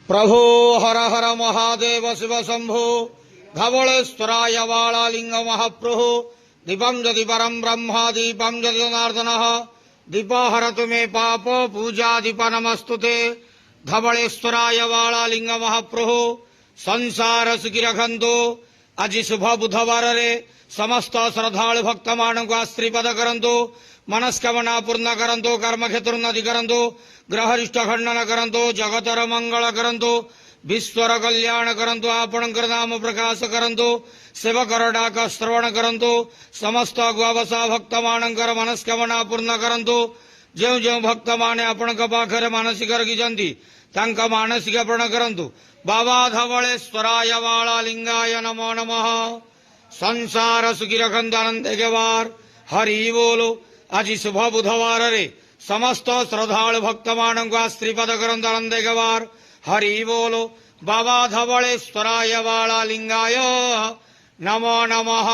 प्रभो हर हर महादेव शिव शंभो धवलेश्वराय वालालिंग महाप्रभो दीपं यदि परम ब्रह्म दीपं यदि जनार्दन दीपहरतु मे पाप पूजा दीप नमस्तुते धवलेश्वराय वालालिंग महाप्रभो संसार सुखी रखंतु आज शुभ बुधवार रे समस्त श्रद्धालु भक्त मानक आश्रीपद करंतु मनस्कामना पूर्ण करंतु कर्म क्षेत्रोन्नति करंतु ग्रहरिष्ट खंडन करंतु जगतर मंगल करंतु विश्वर कल्याण करंतु आपणकर नाम प्रकाश करंतु सेवकर डाक श्रवण करंतु समस्त गुआवसा भक्त मानकर मनस्कामना पूर्ण करंतु जो जो भक्त माने आपणक पाखरे मानसिक रखिछंती तांका मानसिक पूर्ण करंतु बाबा धवलेश्वराय वालालिंगाय नमो नमः संसार सुखी रखंतु आनंद के वार हरि बोलो आज शुभ बुधवार रे समस्त श्रद्धालु भक्त मानक आश्रीपद करंतु आनंद के वार हरि बोलो बाबा धवलेश्वराय वालालिंगाय नमो नमः।